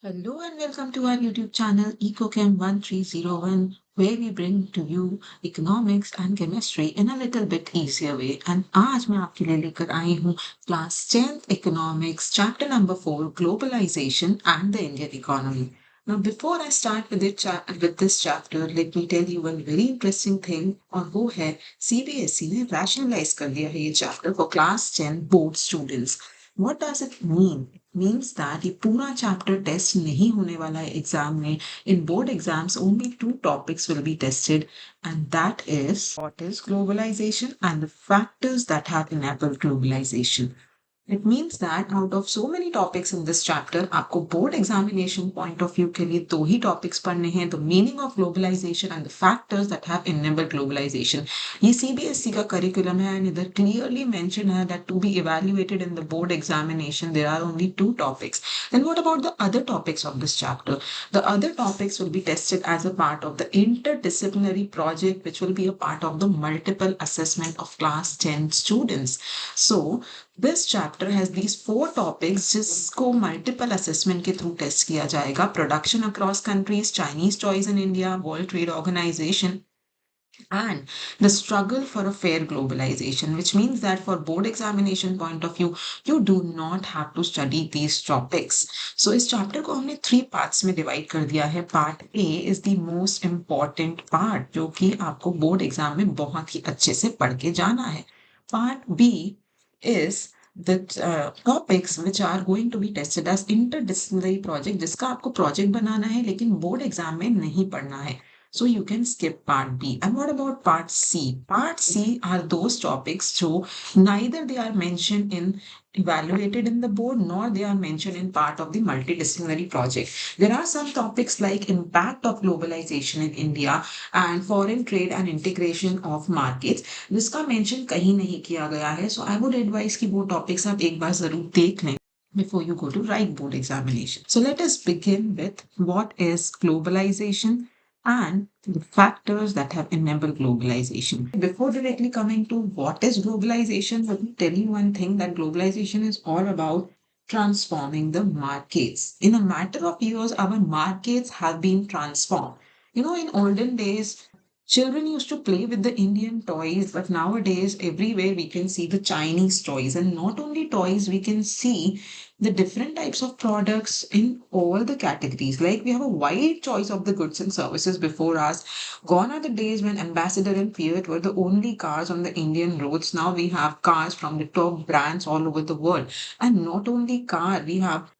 Hello and welcome to our YouTube channel EcoChem 1301, where we bring to you economics and chemistry in a little bit easier way. And आज मैं आपके लिए लेकर आई हूँ class 10th economics chapter number 4 globalization and the Indian economy. Now before I start with this chapter, let me tell you one very interesting thing, और वो है CBSE ने rationalize कर दिया है ये chapter for class 10 board students. What does it mean? Means that ये पूरा चैप्टर टेस्ट नहीं होने वाला है एग्जाम में. In board exams only two topics will be tested, and that is what is globalization and the factors that have enabled globalization. It means that out of so many topics in this chapter, आपको board examination point of view के लिए दो ही topics पढ़ने हैं, the meaning of globalization and the factors that have enabled globalization. ये CBSE का curriculum है and इधर clearly mentioned है that to be evaluated in the board examination, there are only two topics. Then what about the other topics of this chapter? The other topics will be tested as a part of the interdisciplinary project, which will be a part of the multiple assessment of class 10 students. So this chapter has these four topics जिसको multiple assessment के through test किया जाएगा. Production across countries, Chinese toys in India, World Trade Organization, and the struggle for a fair globalization, which means that for board examination point of view, you do not have to study these topics. So इस chapter को हमने three parts में divide कर दिया है. Part A is the most important part, जो कि आपको board exam में बहुत ही अच्छे से पढ़ के जाना है. Part B is the topics which are going to be tested as interdisciplinary project, जिसका आपको project बनाना है लेकिन board exam में नहीं पढ़ना है. So you can skip part B. And what about part C? Part C are those topics so neither they are mentioned in evaluated in the board nor they are mentioned in part of the multidisciplinary project. There are some topics like impact of globalization in India and foreign trade and integration of markets जिसका mention कहीं नहीं किया गया है. So I would advise कि वो topics आप एक बार जरूर देख लें before you go to write board examination. So let us begin with what is globalization and the factors that have enabled globalization. Before directly coming to what is globalization, let me tell you one thing that globalization is all about transforming the markets. In a matter of years, our markets have been transformed. You know, in olden days, children used to play with the Indian toys, but nowadays, everywhere we can see the Chinese toys. And not only toys, we can see the different types of products in all the categories. Like we have a wide choice of the goods and services before us. Gone are the days when Ambassador and Fiat were the only cars on the Indian roads. Now we have cars from the top brands all over the world. And not only car, we have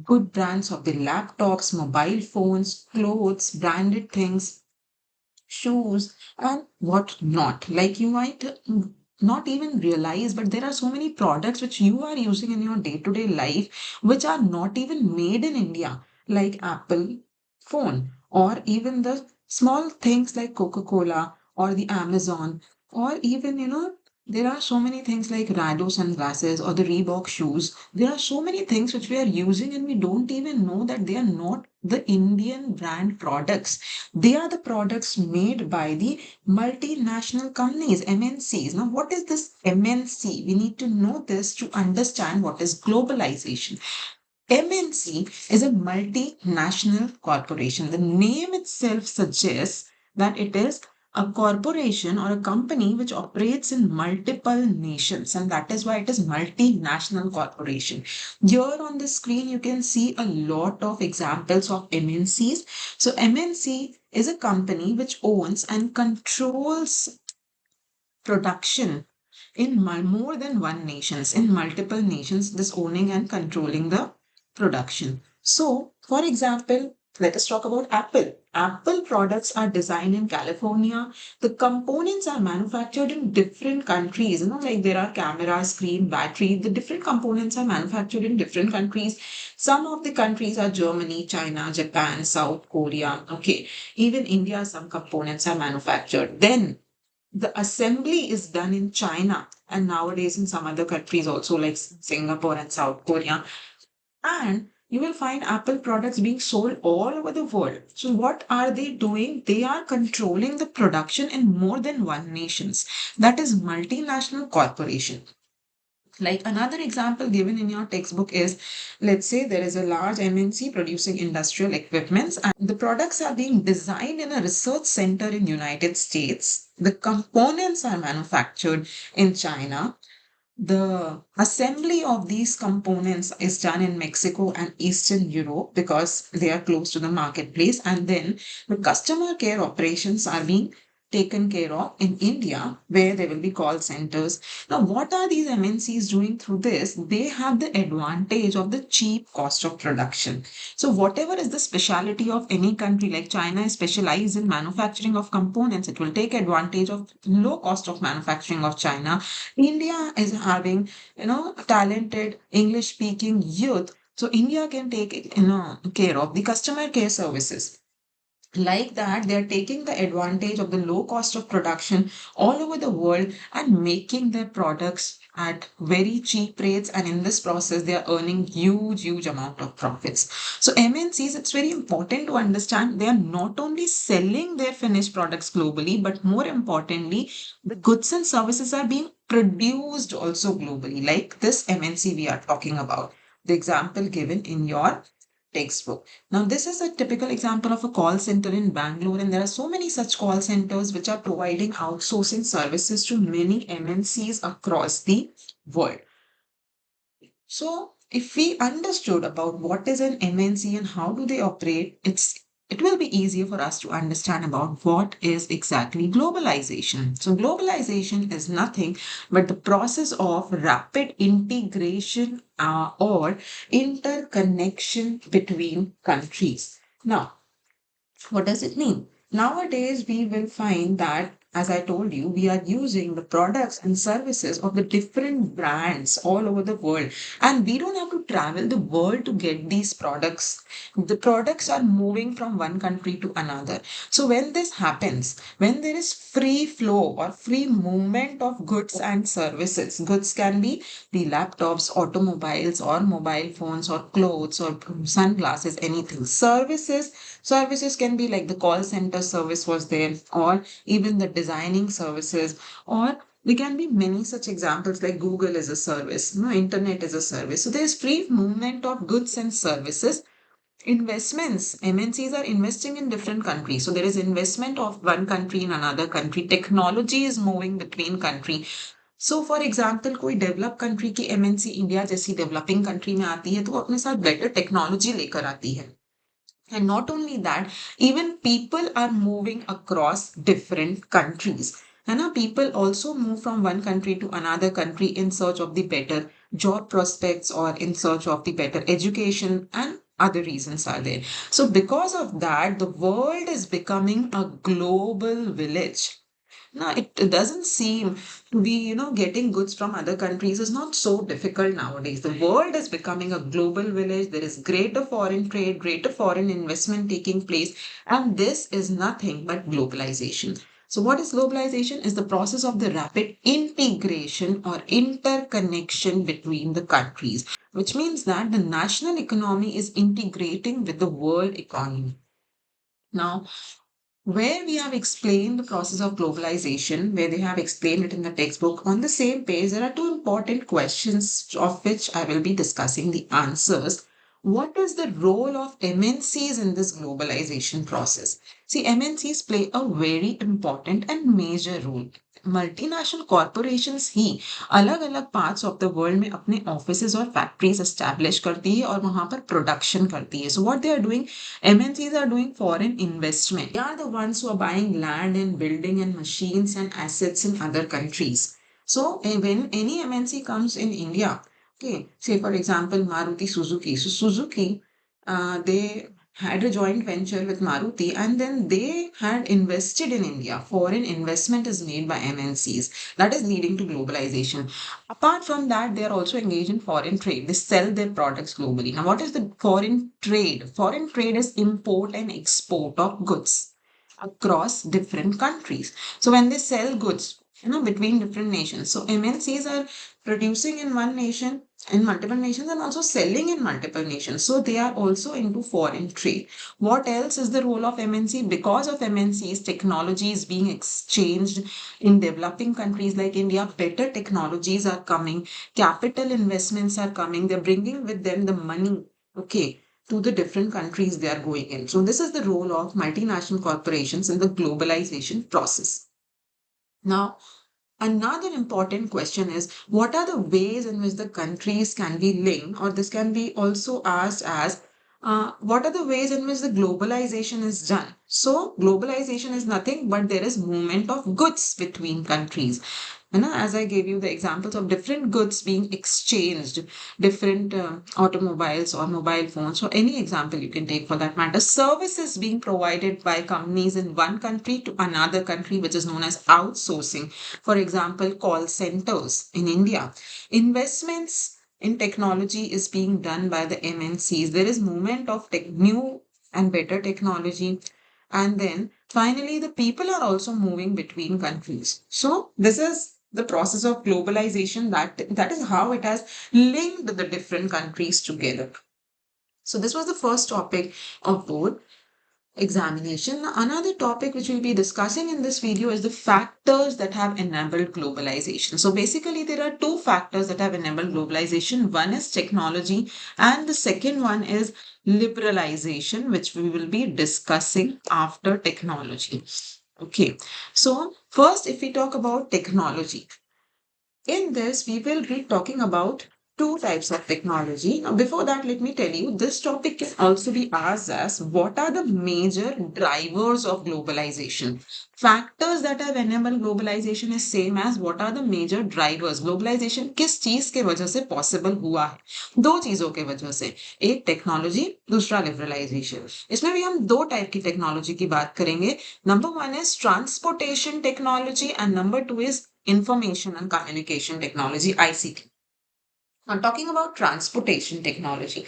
good brands of the laptops, mobile phones, clothes, branded things, shoes, and what not. Like you might not even realize, but there are so many products which you are using in your day to day life which are not even made in India, like Apple phone, or even the small things like Coca Cola or the Amazon, or even, there are so many things like Rado sunglasses or the Reebok shoes. There are so many things which we are using and we don't even know that they are not the Indian brand products. They are the products made by the multinational companies, MNCs. Now, what is this MNC? We need to know this to understand what is globalization. MNC is a multinational corporation. The name itself suggests that it is a corporation or a company which operates in multiple nations, and that is why it is multinational corporation. Here on the screen, you can see a lot of examples of MNCs. So MNC is a company which owns and controls production in more than one nations, in multiple nations, this owning and controlling the production. So, for example, let us talk about Apple. Apple products are designed in California. The components are manufactured in different countries. Like there are camera, screen, battery. The different components are manufactured in different countries. Some of the countries are Germany, China, Japan, South Korea. Okay. Even India, some components are manufactured. Then the assembly is done in China and nowadays in some other countries also, like Singapore and South Korea. And you will find Apple products being sold all over the world. So what are they doing? They are controlling the production in more than one nations. That is multinational corporation. Like another example given in your textbook is, let's say there is a large MNC producing industrial equipments and the products are being designed in a research center in United States. The components are manufactured in China. The assembly of these components is done in Mexico and Eastern Europe because they are close to the marketplace. And then the customer care operations are being taken care of in India, where there will be call centers. Now, what are these MNCs doing through this? They have the advantage of the cheap cost of production. So, whatever is the specialty of any country, like China is specialized in manufacturing of components, it will take advantage of low cost of manufacturing of China. India is having, talented English speaking youth. So India can take, care of the customer care services. Like that, they're taking the advantage of the low cost of production all over the world and making their products at very cheap rates. And in this process, they are earning huge amount of profits. So MNCs, it's very important to understand they are not only selling their finished products globally, but more importantly, the goods and services are being produced also globally. Like this MNC we are talking about, the example given in your textbook. Now, this is a typical example of a call center in Bangalore, and there are so many such call centers which are providing outsourcing services to many MNCs across the world. So, if we understood about what is an MNC and how do they operate, it will be easier for us to understand about what is exactly globalization. So, globalization is nothing but the process of rapid integration or interconnection between countries. Now, what does it mean? Nowadays, we will find that, as I told you, we are using the products and services of the different brands all over the world. And we don't have to travel the world to get these products. The products are moving from one country to another. So, when this happens, when there is free flow or free movement of goods and services, goods can be the laptops, automobiles, or mobile phones, or clothes, or sunglasses, anything. Services can be like the call center service was there, or even the designing services, or there can be many such examples like Google is a service, internet is a service. So there's free movement of goods and services. Investments, MNCs are investing in different countries. So there is investment of one country in another country. Technology is moving between country. So for example कोई develop country की MNC India जैसी developing country में आती है तो वो अपने साथ बेटर टेक्नोलॉजी लेकर आती है. And not only that, even people are moving across different countries. And now people also move from one country to another country in search of the better job prospects or in search of the better education, and other reasons are there. So because of that, the world is becoming a global village. No, it doesn't seem to be, getting goods from other countries is not so difficult nowadays. The world is becoming a global village. There is greater foreign trade, greater foreign investment taking place, and this is nothing but globalization. So, what is globalization? Is the process of the rapid integration or interconnection between the countries, which means that the national economy is integrating with the world economy. Now, where we have explained the process of globalization, where they have explained it in the textbook, on the same page, there are two important questions of which I will be discussing the answers. What is the role of MNCs in this globalization process? See, MNCs play a very important and major role. Multinational corporations ही अलग अलग parts of the world में अपने offices और factories establish करती है और वहां पर प्रोडक्शन करती है. So what they are doing, MNCs are doing foreign investment. They are the ones who are buying land and building and machines and assets in other countries. So when any MNC comes in India, okay, say for example Maruti Suzuki. So Suzuki, they had a joint venture with Maruti and then they had invested in India. Foreign investment is made by MNCs. That is leading to globalization. Apart from that, they are also engaged in foreign trade. They sell their products globally. Now, what is the foreign trade? Foreign trade is import and export of goods across different countries. So when they sell goods, between different nations. So MNCs are producing in one nation in multiple nations and also selling in multiple nations. So they are also into foreign trade. What else is the role of MNC? Because of MNCs, technology is being exchanged in developing countries like India. Better technologies are coming, capital investments are coming, they're bringing with them the money, okay, to the different countries they are going in. So this is the role of multinational corporations in the globalization process. Now, another important question is what are the ways in which the countries can be linked, or this can be also asked as what are the ways in which the globalization is done? So, globalization is nothing but there is movement of goods between countries. As I gave you the examples of different goods being exchanged, different automobiles or mobile phones, or any example you can take for that matter, services being provided by companies in one country to another country, which is known as outsourcing. For example, call centers in India. Investments in technology is being done by the MNCs. There is movement of new and better technology. And then finally, the people are also moving between countries. So this is the process of globalization. That is how it has linked the different countries together. So this was the first topic of board examination. Another topic which we'll be discussing in this video is the factors that have enabled globalization. So basically there are two factors that have enabled globalization. One is technology and the second one is liberalization, which we will be discussing after technology. Okay, so first if we talk about technology, in this, we will be talking about two types of technology. Now, before that, let me tell you, this topic can also be asked as what are the major drivers of globalization? Factors that have enabled globalization is same as what are the major drivers. Globalization किस चीज के वजह से possible हुआ है? दो चीजों के वजह से, एक टेक्नोलॉजी, दूसरा लिबरलाइजेशन. इसमें भी हम दो टाइप की टेक्नोलॉजी की बात करेंगे. Number one is transportation technology and number two is information and communication technology, ICT. Now, talking about transportation technology.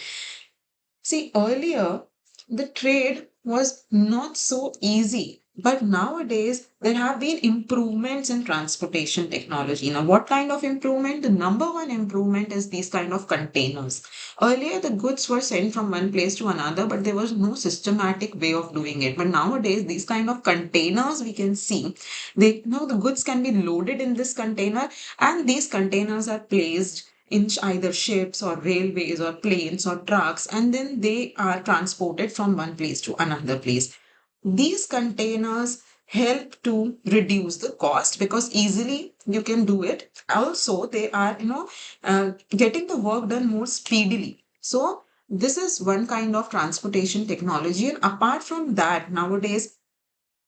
See, earlier the trade was not so easy, but nowadays there have been improvements in transportation technology. Now, what kind of improvement? The number one improvement is these kind of containers. Earlier, the goods were sent from one place to another, but there was no systematic way of doing it. But nowadays, these kind of containers we can see, they now the goods can be loaded in this container, and these containers are placed in either ships or railways or planes or trucks, and then they are transported from one place to another place. These containers help to reduce the cost because easily you can do it. Also, they are, getting the work done more speedily. So, this is one kind of transportation technology. And apart from that, nowadays,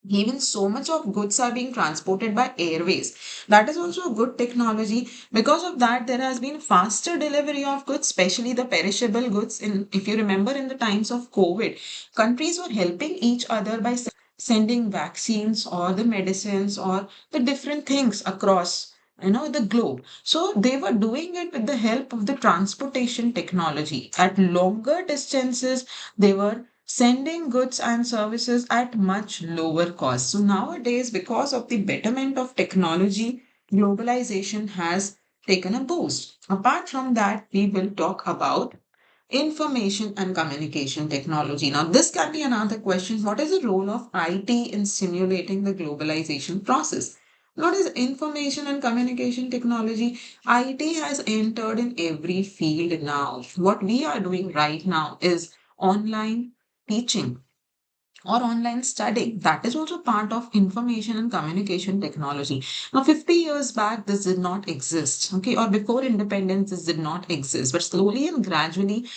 even so much of goods are being transported by airways. That is also a good technology. Because of that, there has been faster delivery of goods, especially the perishable goods. In if you remember, in the times of COVID, countries were helping each other by sending vaccines or the medicines or the different things across the globe. So they were doing it with the help of the transportation technology. At longer distances, they were sending goods and services at much lower cost. So nowadays, because of the betterment of technology, globalization has taken a boost. Apart from that, we will talk about information and communication technology. Now, this can be another question. What is the role of IT in stimulating the globalization process? What is information and communication technology? IT has entered in every field now. What we are doing right now is online teaching or online studying. That is also part of information and communication technology. Now, 50 years back, this did not exist, okay, or before independence, this did not exist. But slowly and gradually,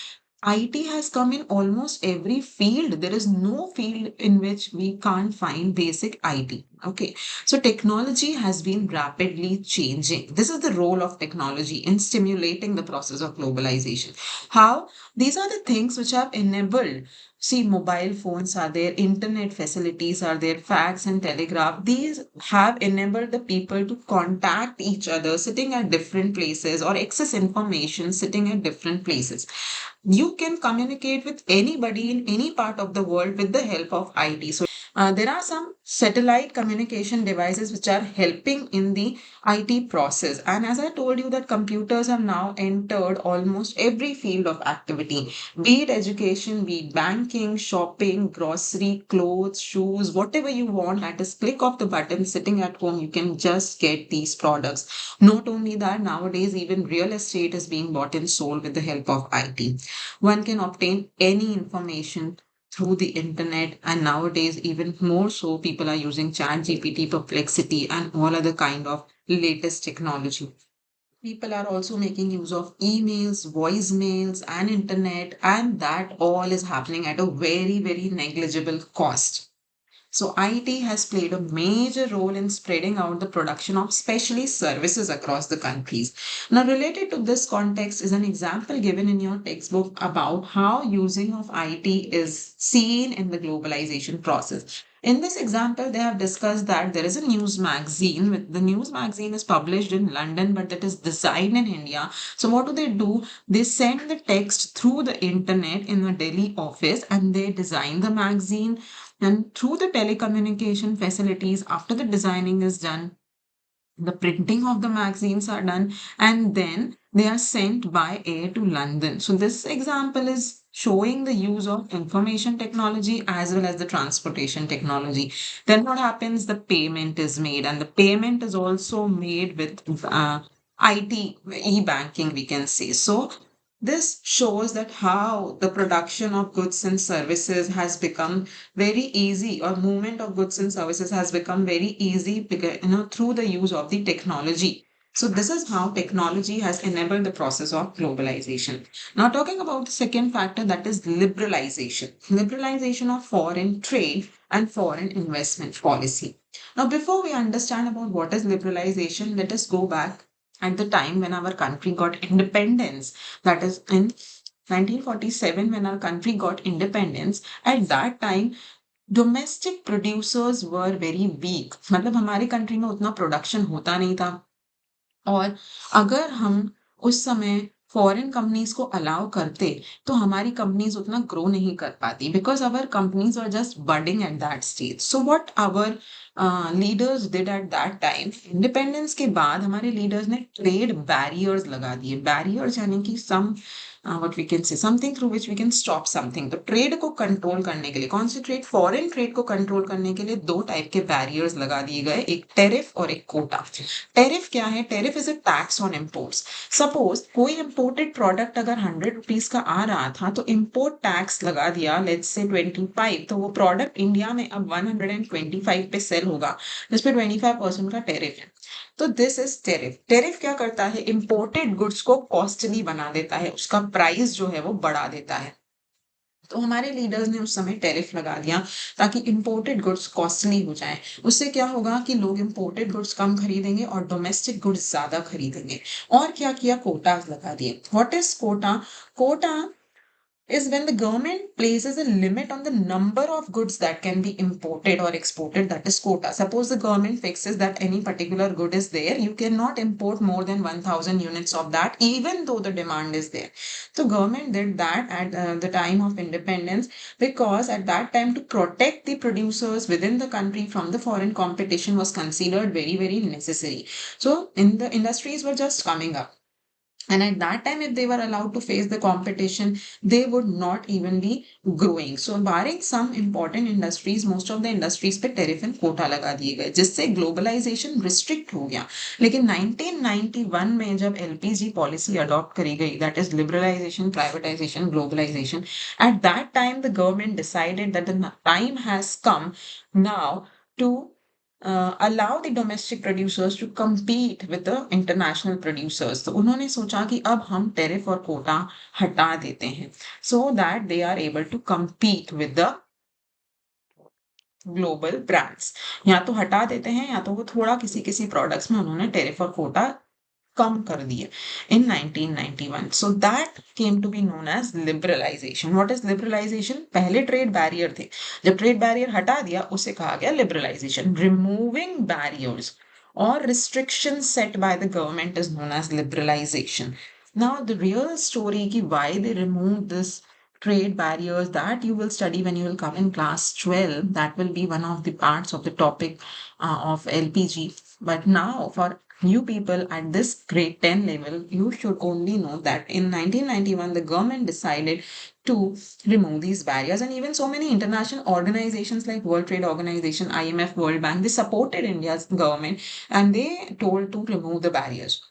IT has come in almost every field. There is no field in which we can't find basic IT. Okay. So technology has been rapidly changing. This is the role of technology in stimulating the process of globalization. How? These are the things which have enabled. See, mobile phones are there, internet facilities are there, fax and telegraph. These have enabled the people to contact each other sitting at different places or access information sitting at different places. You can communicate with anybody in any part of the world with the help of IT. So There are some satellite communication devices which are helping in the IT process. And as I told you, that computers have now entered almost every field of activity, be it education, be it banking, shopping, grocery, clothes, shoes, whatever you want, at a click of the button, sitting at home, you can just get these products. Not only that, nowadays even real estate is being bought and sold with the help of IT. One can obtain any information through the internet, and nowadays even more so people are using chat gpt, perplexity, and all other kind of latest technology. People are also making use of emails, voicemails, and internet, and that all is happening at a very, very negligible cost. So IT has played a major role in spreading out the production of specialist services across the countries. Now, related to this context is an example given in your textbook about how using of IT is seen in the globalization process. In this example, they have discussed that there is a news magazine. The news magazine is published in London, but that is designed in India. So what do? They send the text through the internet in the Delhi office, and they design the magazine, and through the telecommunication facilities, after the designing is done, the printing of the magazines are done, and then they are sent by air to London. So, this example is showing the use of information technology as well as the transportation technology. Then, what happens? The payment is made, and the payment is also made with IT, e banking, we can say. So, this shows that how the production of goods and services has become very easy, or movement of goods and services has become very easy because, through the use of the technology. So this is how technology has enabled the process of globalization. Now talking about the second factor, that is liberalization of foreign trade and foreign investment policy. Now before we understand about what is liberalization, let us go back at the time when our country got independence, that is in 1947. When our country got independence, at that time domestic producers were very weak, मतलब हमारी country में उतना production होता नहीं था। और अगर हम उस समय फॉरेन कंपनीज को अलाउ करते, तो हमारी कंपनीज उतना ग्रो नहीं कर पाती, because our companies are just budding at that stage. So what our leaders did at that time, independence के बाद हमारे लीडर्स ने ट्रेड बैरियर्स लगा दिए। बैरियर्स यानी कि some what we can say something through which we can stop something. तो trade को कंट्रोल करने के लिए, कौन से ट्रेड, फॉरेन ट्रेड को कंट्रोल करने के लिए दो टाइप के बैरियर्स लगा दिए गए, एक टेरिफ और एक कोटा। टेरिफ क्या है? Tariff is a tax on imports. Suppose कोई इम्पोर्टेड प्रोडक्ट अगर 100 रुपीज का आ रहा था, तो इम्पोर्ट टैक्स लगा दिया लेट्स से 25, तो वो प्रोडक्ट इंडिया में अब 125 पे सेल होगा, जिसपे 25% का टेरिफ है। तो दिस इज टेरिफ। टेरिफ क्या करता है? इम्पोर्टेड गुड्स को कॉस्टली बना देता है, उसका प्राइस जो है वो बढ़ा देता है। तो हमारे लीडर्स ने उस समय टेरिफ लगा दिया ताकि इंपोर्टेड गुड्स कॉस्टली हो जाएं। उससे क्या होगा कि लोग इंपोर्टेड गुड्स कम खरीदेंगे और डोमेस्टिक गुड्स ज्यादा खरीदेंगे। और क्या किया? कोटास लगा दिए। What is quota? Quota is when the government places a limit on the number of goods that can be imported or exported, that is quota. Suppose the government fixes that any particular good is there, you cannot import more than 1000 units of that, even though the demand is there. So government did that at the time of independence, because at that time, to protect the producers within the country from the foreign competition was considered very, very necessary. So in the industries were just coming up, and at that time, if they were allowed to face the competition, they would not even be growing. So barring some important industries, most of the industries पे tariff and quota लगा दिए गए, जिससे globalization restrict हो गया। लेकिन 1991 में जब LPG policy adopt करी गई, that is liberalization, privatization, globalization, at that time the government decided that the time has come now to allow the domestic producers to compete with the international producers। तो उन्होंने सोचा कि अब हम tariff और कोटा हटा देते हैं, so that they are able to compete with the global brands. या तो हटा देते हैं, या तो वो थोड़ा किसी किसी प्रोडक्ट्स में उन्होंने टेरिफ और कोटा कम कर दिए in 1991. So that came to be known as liberalization. What is liberalization? पहले ट्रेड बैरियर थे, जब ट्रेड बैरियर हटा दिया उसे कहा गया liberalization. Removing barriers or restrictions set by the government is known as liberalization. Now the real story ki why they removed this trade barriers that you will study when you will come in class 12. That will be one of the parts of the topic of LPG. But now for new people at this grade 10 level, you should only know that in 1991, the government decided to remove these barriers, and even so many international organizations like World Trade Organization, IMF, World Bank, they supported India's government and they told to remove the barriers.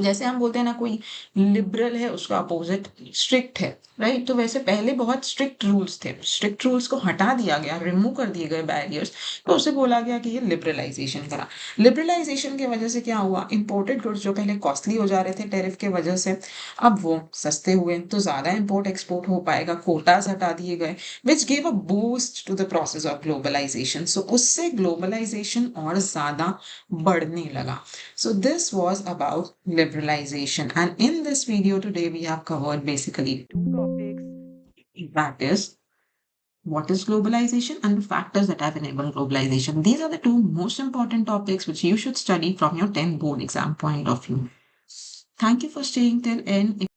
जैसे हम बोलते हैं ना, कोई liberal है उसका opposite strict है, right? तो वैसे पहले बहुत स्ट्रिक्ट रूल्स थे, स्ट्रिक्ट रूल्स को हटा दिया गया, रिमूव कर दिए गए बैरियर्स, तो उसे बोला गया कि ये लिबरलाइजेशन करा। लिबरलाइजेशन की वजह से क्या हुआ, इंपोर्टेड गुड्स जो पहले कॉस्टली हो जा रहे थे टेरिफ के वजह से, अब वो सस्ते हुए, तो ज्यादा इंपोर्ट एक्सपोर्ट हो पाएगा, कोटाज हटा दिए गए, which gave a boost to the process of globalization. सो उससे ग्लोबलाइजेशन और ज्यादा बढ़ने लगा। So this was about liberalization, and in this video today we have covered basically two topics. That is, what is globalization and the factors that have enabled globalization. These are the two most important topics which you should study from your 10th board exam point of view. Thank you for staying till end.